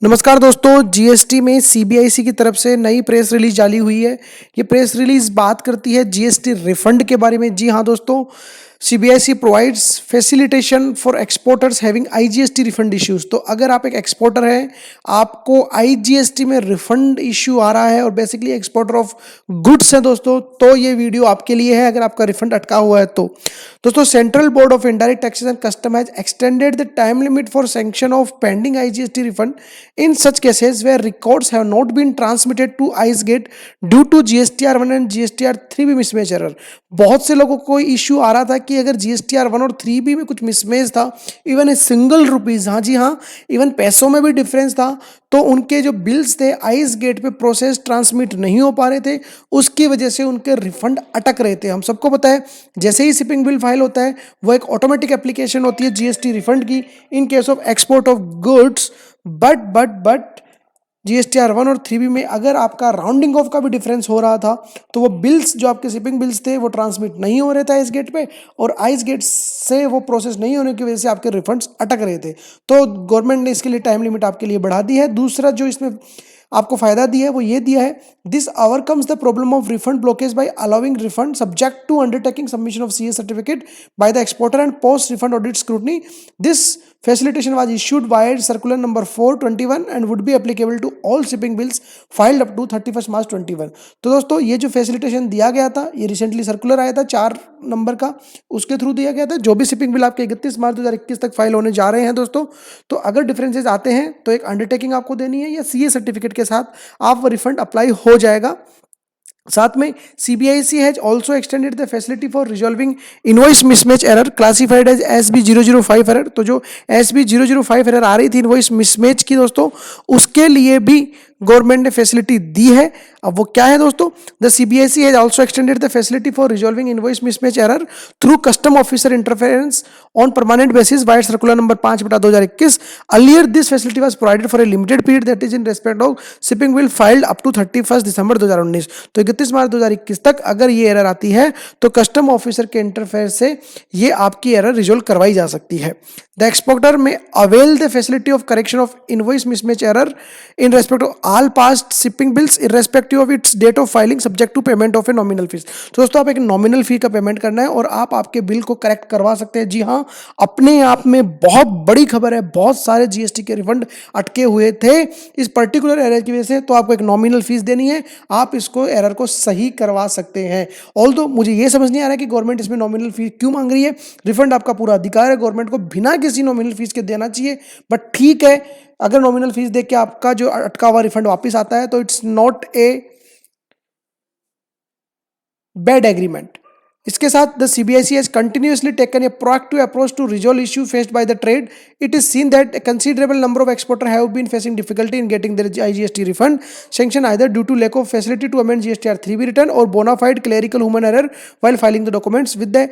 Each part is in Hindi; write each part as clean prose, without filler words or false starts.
नमस्कार दोस्तों, जीएसटी में सीबीआईसी की तरफ से नई प्रेस रिलीज जारी हुई है। ये प्रेस रिलीज बात करती है जीएसटी रिफंड के बारे में। जी हाँ दोस्तों, CBIC provides facilitation for exporters having IGST refund issues. तो अगर आप एक एक्सपोर्टर हैं, आपको आईजीएसटी में रिफंड इश्यू आ रहा है और बेसिकली एक्सपोर्टर ऑफ गुड्स हैं दोस्तों, तो ये वीडियो आपके लिए है अगर आपका रिफंड अटका हुआ है तो। दोस्तों, central board of indirect taxes and custom has extended the time limit for sanction of pending IGST refund in such cases where records have not been transmitted to IceGate due to GSTR1 and GSTR3B mismatch error। बहुत से लोगों को इश्यू आ रहा था कि अगर GSTR1 और 3B में कुछ मिसमैच था, इवन सिंगल रुपीज, हाँ जी हाँ, इवन पैसों में भी डिफरेंस था, तो उनके जो बिल्स थे आइसगेट पे प्रोसेस ट्रांसमिट नहीं हो पा रहे थे। उसकी वजह से उनके रिफंड अटक रहे थे। हम सबको पता है, जैसे ही शिपिंग बिल फाइल होता है वो एक ऑटोमेटिक एप्लीकेशन होती है जीएसटी रिफंड की in case of export of goods. But GSTR1 और 3B में अगर आपका राउंडिंग ऑफ का भी डिफरेंस हो रहा था, तो वो बिल्स जो आपके शिपिंग बिल्स थे वो ट्रांसमिट नहीं हो रहे थे आइस गेट पे, और आइस गेट से वो प्रोसेस नहीं होने की वजह से आपके रिफंड्स अटक रहे थे। तो गवर्नमेंट ने इसके लिए टाइम लिमिट आपके लिए बढ़ा दी है। दूसरा जो इसमें आपको फायदा दिया है वो ये दिया है, this overcomes the problem of refund blockage by allowing refund subject to undertaking submission of CA certificate by the exporter and post refund audit scrutiny. This facilitation was issued via circular number 421 and would be applicable to all shipping bills filed up to 31st March 21। तो दोस्तों, ये जो फैसिलिटेशन दिया गया था, ये रिसेंटली सर्कुलर आया था 4 नंबर का, उसके थ्रू दिया गया था। जो भी शिपिंग बिल आपके 31 मार्च 2021 तक फाइल होने जा रहे हैं दोस्तों, तो अगर डिफरेंसेस आते हैं तो एक अंडरटेकिंग आपको देनी है या सीए सर्टिफिकेट के साथ आप वो रिफंड अप्लाई हो जाएगा। साथ में CBIC has also extended the facility for resolving invoice mismatch error classified as SB005 error. तो जो SB005 एरर आ रही थी इनवॉइस मिसमैच की दोस्तों, उसके लिए भी गवर्नमेंट ने फैसिलिटी दी है। अब वो क्या है दोस्तों, the CBIC has also extended the facility for resolving invoice mismatch error through custom officer interference on permanent basis vide circular number 5/2021। Earlier this facility was provided for a limited period that is in respect of shipping bill filed up to 31 December 2019। तो 31 मार्च 2021 तक अगर ये एरर आती है तो कस्टम ऑफिसर के इंटरफेयर से ये आपकी एरर रिजोल्व करवाई जा सकती है। द एक्सपोर्टर में avail the facility of correction of invoice mismatch error in respect of all past shipping bills irrespective of its date of filing subject to payment of a nominal fees। तो दोस्तों, आप एक नॉमिनल फी का पेमेंट करना है और आप आपके बिल को करेक्ट करवा सकते हैं। जी हाँ, अपने आप में बहुत बड़ी खबर है, बहुत सारे जीएसटी के रिफंड अटके हुए थे इस पर्टिकुलर एरर की वजह से, तो आपको एक नॉमिनल फीस देनी है, आप इसको एरर को सही करवा सकते हैं। ऑल्दो मुझे ये समझ नहीं आ रहा है कि गवर्नमेंट इसमें नॉमिनल फीस क्यों मांग रही है। रिफंड आपका पूरा अधिकार है, गवर्नमेंट को बिना किसी नॉमिनल फीस के देना चाहिए। बट ठीक है, अगर नॉमिनल फीस देख के आपका जो अटका हुआ रिफंड वापस आता है तो it's not a bad agreement. इसके साथ the CBIC has continuously taken a proactive approach to resolve issue faced by the trade. It is seen that a considerable number of exporters have been facing difficulty in getting their IGST refund sanction either due to lack of facility to amend GSTR3B return or bona fide clerical human error while filing the documents। With the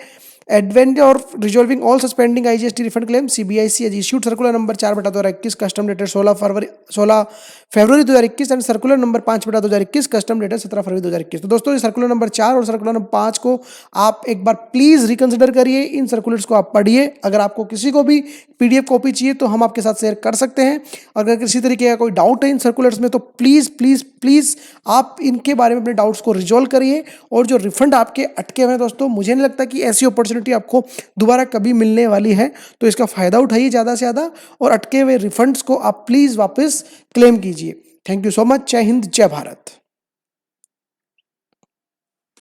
advent of resolving all such pending IGST refund claims, CBIC has issued circular number 4/2021 custom dated 16 February 2021 and circular number 5/2021 custom dated 17 फरवरी 2021। तो दोस्तों, ये सर्कुलर नंबर 4 और सर्कुलर नंबर 5 को आप एक बार प्लीज रिकंसिडर करिए, इन सर्कुलर्स को आप पढ़िए। अगर आपको किसी को भी पीडीएफ कॉपी चाहिए तो हम आपके साथ शेयर कर सकते हैं। अगर किसी तरीके का कोई डाउट है इन सर्कुलर्स में तो प्लीज प्लीज प्लीज आप इनके बारे में अपने डाउट्स को रिजॉल्व करिए। और जो रिफंड आपके अटके हुए हैं दोस्तों, मुझे नहीं लगता कि ऐसी अपॉर्चुनिटी आपको दोबारा कभी मिलने वाली है, तो इसका फायदा उठाइए ज़्यादा से ज़्यादा और अटके हुए रिफंड्स को आप प्लीज वापस क्लेम कीजिए। Thank you so much. जय हिंद, जय भारत।